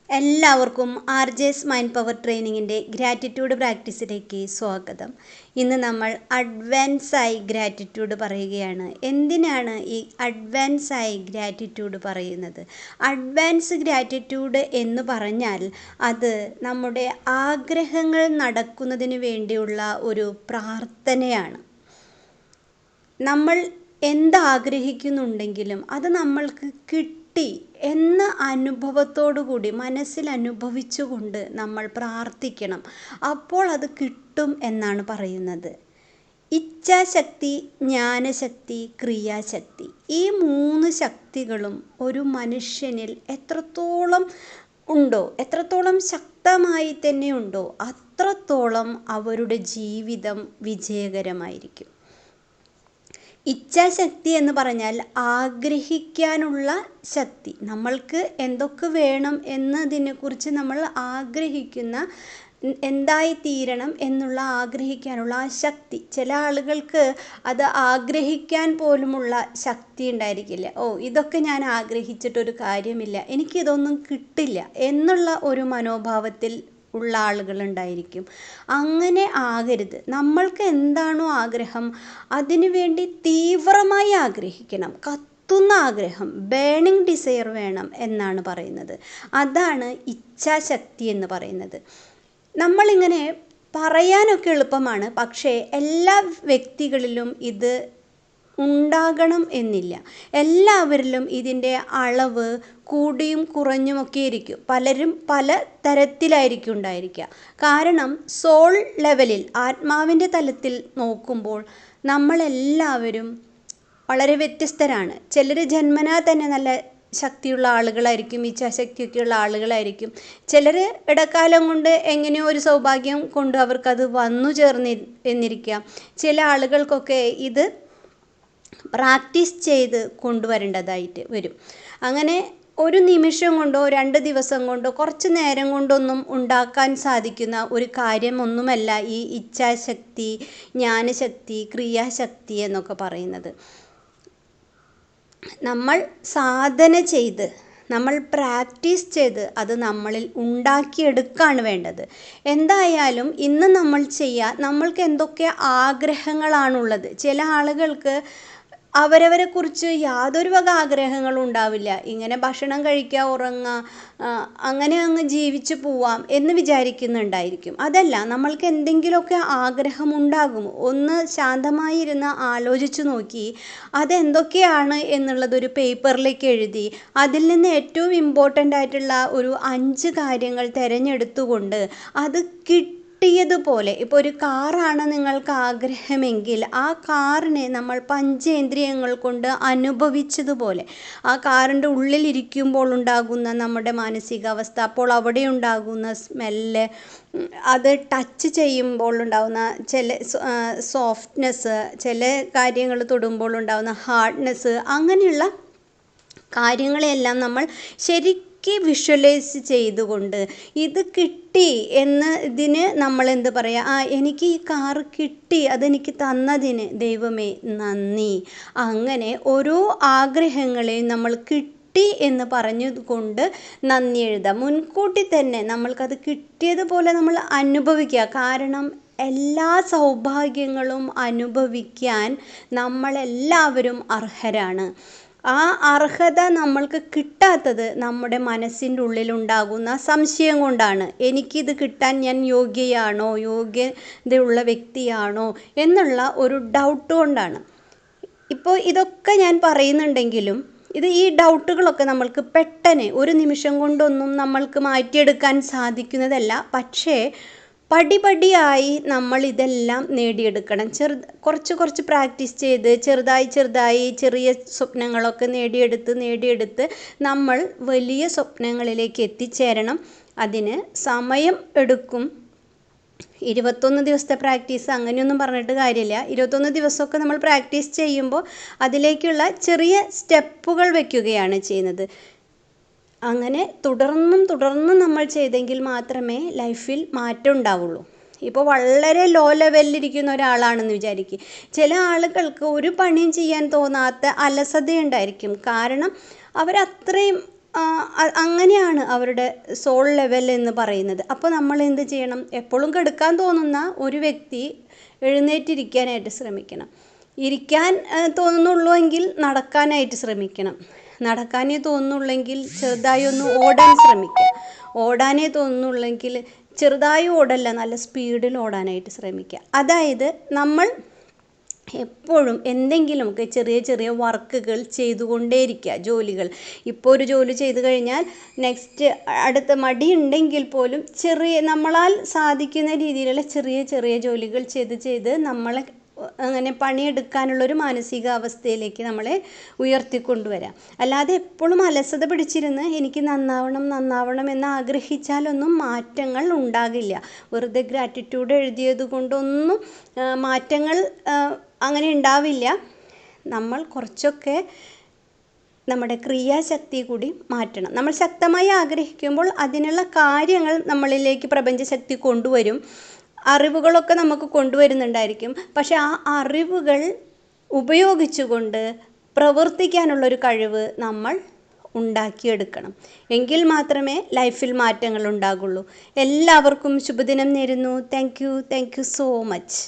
എല്ലാവർക്കും RJ's mind power ട്രെയിനിങ്ങിൻ്റെ gratitude പ്രാക്ടീസിലേക്ക് സ്വാഗതം. ഇന്ന് നമ്മൾ അഡ്വാൻസായി ഗ്രാറ്റിറ്റ്യൂഡ് പറയുകയാണ്. എന്തിനാണ് ഈ അഡ്വാൻസായി ഗ്രാറ്റിറ്റ്യൂഡ് പറയുന്നത്? അഡ്വാൻസ് ഗ്രാറ്റിറ്റ്യൂഡ് എന്ന് പറഞ്ഞാൽ അത് നമ്മുടെ ആഗ്രഹങ്ങൾ നടക്കുന്നതിന് വേണ്ടിയുള്ള ഒരു പ്രാർത്ഥനയാണ്. നമ്മൾ എന്താഗ്രഹിക്കുന്നുണ്ടെങ്കിലും അത് നമ്മൾക്ക് കിട്ടി എന്ന അനുഭവത്തോടു കൂടി മനസ്സിൽ അനുഭവിച്ചുകൊണ്ട് നമ്മൾ പ്രാർത്ഥിക്കണം. അപ്പോൾ അത് കിട്ടും എന്നാണ് പറയുന്നത്. ഇച്ഛാശക്തി, ജ്ഞാനശക്തി, ക്രിയാശക്തി, ഈ 3 ശക്തികളും ഒരു മനുഷ്യനിൽ എത്രത്തോളം ഉണ്ടോ, എത്രത്തോളം ശക്തമായി തന്നെ ഉണ്ടോ, അത്രത്തോളം അവരുടെ ജീവിതം വിജയകരമായിരിക്കും. ഇച്ഛാശക്തി എന്ന് പറഞ്ഞാൽ ആഗ്രഹിക്കാനുള്ള ശക്തി. നമ്മൾക്ക് എന്തൊക്കെ വേണം എന്നതിനെക്കുറിച്ച് നമ്മൾ ആഗ്രഹിക്കുന്ന, എന്തായിത്തീരണം എന്നുള്ള ആഗ്രഹിക്കാനുള്ള ആ ശക്തി. ചില ആളുകൾക്ക് അത് ആഗ്രഹിക്കാൻ പോലുമുള്ള ശക്തി ഉണ്ടായിരിക്കില്ല. ഇതൊക്കെ ഞാൻ ആഗ്രഹിച്ചിട്ടൊരു കാര്യമില്ല, എനിക്കിതൊന്നും കിട്ടില്ല എന്നുള്ള ഒരു മനോഭാവത്തിൽ ഉള്ള ആളുകളുണ്ടായിരിക്കും. അങ്ങനെ ആകരുത്. നമ്മൾക്ക് എന്താണോ ആഗ്രഹം അതിനു വേണ്ടി തീവ്രമായി ആഗ്രഹിക്കണം. കത്തുന്ന ആഗ്രഹം, ബേണിംഗ് ഡിസയർ വേണം എന്നാണ് പറയുന്നത്. അതാണ് ഇച്ഛാശക്തി എന്ന് പറയുന്നത്. നമ്മളിങ്ങനെ പറയാനൊക്കെ എളുപ്പമാണ്, പക്ഷേ എല്ലാ വ്യക്തികളിലും ഇത് ഉണ്ടാകണം എന്നില്ല. എല്ലാവരിലും ഇതിൻ്റെ അളവ് കൂടിയും കുറഞ്ഞുമൊക്കെ ഇരിക്കും. പലരും പല തരത്തിലായിരിക്കും ഉണ്ടായിരിക്കുക. കാരണം സോൾ ലെവലിൽ, ആത്മാവിൻ്റെ തലത്തിൽ നോക്കുമ്പോൾ നമ്മളെല്ലാവരും വളരെ വ്യത്യസ്തരാണ്. ചിലർ ജന്മനാ തന്നെ നല്ല ശക്തിയുള്ള ആളുകളായിരിക്കും, ഇച്ഛാശക്തിയൊക്കെയുള്ള ആളുകളായിരിക്കും. ചിലർ ഇടക്കാലം കൊണ്ട് എങ്ങനെയോ ഒരു സൗഭാഗ്യം കൊണ്ട് അവർക്കത് വന്നു എന്നിരിക്കാം. ചില ആളുകൾക്കൊക്കെ ഇത് പ്രാക്ടീസ് ചെയ്ത് കൊണ്ടുവരേണ്ടതായിട്ട് വരും. അങ്ങനെ ഒരു നിമിഷം കൊണ്ടോ 2 ദിവസം കൊണ്ടോ കുറച്ച് നേരം കൊണ്ടൊന്നും ഉണ്ടാക്കാൻ സാധിക്കുന്ന ഒരു കാര്യമൊന്നുമല്ല ഈ ഇച്ഛാശക്തി, ജ്ഞാനശക്തി, ക്രിയാശക്തി എന്നൊക്കെ പറയുന്നത്. നമ്മൾ സാധന ചെയ്ത്, നമ്മൾ പ്രാക്ടീസ് ചെയ്ത് അത് നമ്മളിൽ ഉണ്ടാക്കിയെടുക്കുകയാണ് വേണ്ടത്. എന്തായാലും ഇന്ന് നമ്മൾ നമ്മൾക്ക് എന്തൊക്കെ ആഗ്രഹങ്ങളാണുള്ളത്. ചില ആളുകൾക്ക് അവരവരെക്കുറിച്ച് യാതൊരു വക ആഗ്രഹങ്ങളും ഉണ്ടാവില്ല. ഇങ്ങനെ ഭക്ഷണം കഴിക്കുക, ഉറങ്ങുക, അങ്ങനെ അങ്ങ് ജീവിച്ചു പോവാം എന്ന് വിചാരിക്കുന്നുണ്ടായിരിക്കും. അതല്ല, നമ്മൾക്ക് എന്തെങ്കിലുമൊക്കെ ആഗ്രഹമുണ്ടാകും. ഒന്ന് ശാന്തമായി ഇരുന്ന് ആലോചിച്ചു നോക്കി അതെന്തൊക്കെയാണ് എന്നുള്ളതൊരു പേപ്പറിലേക്ക് എഴുതി അതിൽ നിന്ന് ഏറ്റവും ഇമ്പോർട്ടൻ്റ് ആയിട്ടുള്ള ഒരു 5 കാര്യങ്ങൾ തിരഞ്ഞെടുത്തുകൊണ്ട് അത് കിട്ടിയതുപോലെ, ഇപ്പോൾ ഒരു കാറാണ് നിങ്ങൾക്ക് ആഗ്രഹമെങ്കിൽ ആ കാറിനെ നമ്മൾ പഞ്ചേന്ദ്രിയങ്ങൾ കൊണ്ട് അനുഭവിച്ചതുപോലെ, ആ കാറിൻ്റെ ഉള്ളിലിരിക്കുമ്പോൾ ഉണ്ടാകുന്ന നമ്മുടെ മാനസികാവസ്ഥ, അപ്പോൾ അവിടെ ഉണ്ടാകുന്ന സ്മെല്ല്, അത് ടച്ച് ചെയ്യുമ്പോൾ ഉണ്ടാകുന്ന ചില സോഫ്റ്റ്നെസ്, ചില കാര്യങ്ങൾ തൊടുമ്പോൾ ഉണ്ടാകുന്ന ഹാർഡ്നെസ്, അങ്ങനെയുള്ള കാര്യങ്ങളെല്ലാം നമ്മൾ വിഷ്വലൈസ് ചെയ്തുകൊണ്ട് ഇത് കിട്ടി എന്നതിന് നമ്മൾ എന്ത് പറയുക, എനിക്ക് ഈ കാറ് കിട്ടി, അതെനിക്ക് തന്നതിന് ദൈവമേ നന്ദി. അങ്ങനെ ഓരോ ആഗ്രഹങ്ങളെയും നമ്മൾ കിട്ടി എന്ന് പറഞ്ഞുകൊണ്ട് നന്ദി എഴുതാം. മുൻകൂട്ടി തന്നെ നമ്മൾക്കത് കിട്ടിയതുപോലെ നമ്മൾ അനുഭവിക്കുക. കാരണം എല്ലാ സൗഭാഗ്യങ്ങളും അനുഭവിക്കാൻ നമ്മളെല്ലാവരും അർഹരാണ്. ആ അർഹത നമ്മൾക്ക് കിട്ടാത്തത് നമ്മുടെ മനസ്സിൻ്റെ ഉള്ളിലുണ്ടാകുന്ന സംശയം കൊണ്ടാണ്. എനിക്കിത് കിട്ടാൻ ഞാൻ യോഗ്യയാണോ, യോഗ്യതയുള്ള വ്യക്തിയാണോ എന്നുള്ള ഒരു ഡൗട്ട് കൊണ്ടാണ്. ഇപ്പോൾ ഇതൊക്കെ ഞാൻ പറയുന്നുണ്ടെങ്കിലും ഈ ഡൗട്ടുകളൊക്കെ നമ്മൾക്ക് പെട്ടെന്ന് ഒരു നിമിഷം കൊണ്ടൊന്നും നമ്മൾക്ക് മാറ്റിയെടുക്കാൻ സാധിക്കുന്നതല്ല. പക്ഷേ പടിപടിയായി നമ്മൾ ഇതെല്ലാം നേടിയെടുക്കണം. കുറച്ച് പ്രാക്ടീസ് ചെയ്ത് ചെറുതായി ചെറിയ സ്വപ്നങ്ങളൊക്കെ നേടിയെടുത്ത് നമ്മൾ വലിയ സ്വപ്നങ്ങളിലേക്ക് എത്തിച്ചേരണം. അതിന് സമയം എടുക്കും. 21 ദിവസത്തെ പ്രാക്ടീസ് അങ്ങനെയൊന്നും പറഞ്ഞിട്ട് കാര്യമില്ല. 21 ദിവസമൊക്കെ നമ്മൾ പ്രാക്ടീസ് ചെയ്യുമ്പോൾ അതിലേക്കുള്ള ചെറിയ സ്റ്റെപ്പുകൾ വയ്ക്കുകയാണ് ചെയ്യുന്നത്. അങ്ങനെ തുടർന്നും നമ്മൾ ചെയ്തെങ്കിൽ മാത്രമേ ലൈഫിൽ മാറ്റം ഉണ്ടാവുള്ളൂ. ഇപ്പോൾ വളരെ ലോ ലെവലിലിരിക്കുന്ന ഒരാളാണെന്ന് വിചാരിക്കുക. ചില ആളുകൾക്ക് ഒരു പണിയും ചെയ്യാൻ തോന്നാത്ത അലസതയുണ്ടായിരിക്കും. കാരണം അവരത്രയും അങ്ങനെയാണ് അവരുടെ സോൾ ലെവൽ എന്ന് പറയുന്നത്. അപ്പോൾ നമ്മൾ എന്ത് ചെയ്യണം? എപ്പോഴും കിടക്കാൻ തോന്നുന്ന ഒരു വ്യക്തി എഴുന്നേറ്റിരിക്കാനായിട്ട് ശ്രമിക്കണം. ഇരിക്കാൻ തോന്നുന്നുള്ളൂ എങ്കിൽ നടക്കാനായിട്ട് ശ്രമിക്കണം. നടക്കാനേ തോന്നുന്നുള്ളെങ്കിൽ ചെറുതായി ഒന്ന് ഓടാൻ ശ്രമിക്കുക. ഓടാനേ തോന്നുന്നുള്ളെങ്കിൽ ചെറുതായി ഓടല്ല, നല്ല സ്പീഡിൽ ഓടാനായിട്ട് ശ്രമിക്കുക. അതായത് നമ്മൾ എപ്പോഴും എന്തെങ്കിലുമൊക്കെ ചെറിയ ചെറിയ വർക്കുകൾ ചെയ്തുകൊണ്ടേയിരിക്കുക, ജോലികൾ. ഇപ്പോൾ ഒരു ജോലി ചെയ്തു കഴിഞ്ഞാൽ നെക്സ്റ്റ് അടുത്ത മടിയുണ്ടെങ്കിൽ പോലും നമ്മളാൽ സാധിക്കുന്ന രീതിയിലുള്ള ചെറിയ ചെറിയ ജോലികൾ ചെയ്ത് നമ്മളെ അങ്ങനെ പണിയെടുക്കാനുള്ളൊരു മാനസികാവസ്ഥയിലേക്ക് നമ്മളെ ഉയർത്തിക്കൊണ്ടുവരാം. അല്ലാതെ എപ്പോഴും അലസത പിടിച്ചിരുന്ന് എനിക്ക് നന്നാവണം എന്ന് ആഗ്രഹിച്ചാലൊന്നും മാറ്റങ്ങൾ ഉണ്ടാകില്ല. വെറുതെ ഗ്രാറ്റിറ്റ്യൂഡ് എഴുതിയത് കൊണ്ടൊന്നും മാറ്റങ്ങൾ അങ്ങനെ ഉണ്ടാവില്ല. നമ്മൾ കുറച്ചൊക്കെ നമ്മുടെ ക്രിയാശക്തി കൂടി മാറ്റണം. നമ്മൾ ശക്തമായി ആഗ്രഹിക്കുമ്പോൾ അതിനുള്ള കാര്യങ്ങൾ നമ്മളിലേക്ക് പ്രപഞ്ചശക്തി കൊണ്ടുവരും. അറിവുകളൊക്കെ നമുക്ക് കൊണ്ടുവരുന്നുണ്ടായിരിക്കും. പക്ഷെ ആ അറിവുകൾ ഉപയോഗിച്ചുകൊണ്ട് പ്രവർത്തിക്കാനുള്ളൊരു കഴിവ് നമ്മൾ ഉണ്ടാക്കിയെടുക്കണം. എങ്കിൽ മാത്രമേ ലൈഫിൽ മാറ്റങ്ങൾ ഉണ്ടാകുള്ളൂ. എല്ലാവർക്കും ശുഭദിനം നേരുന്നു. Thank you so much.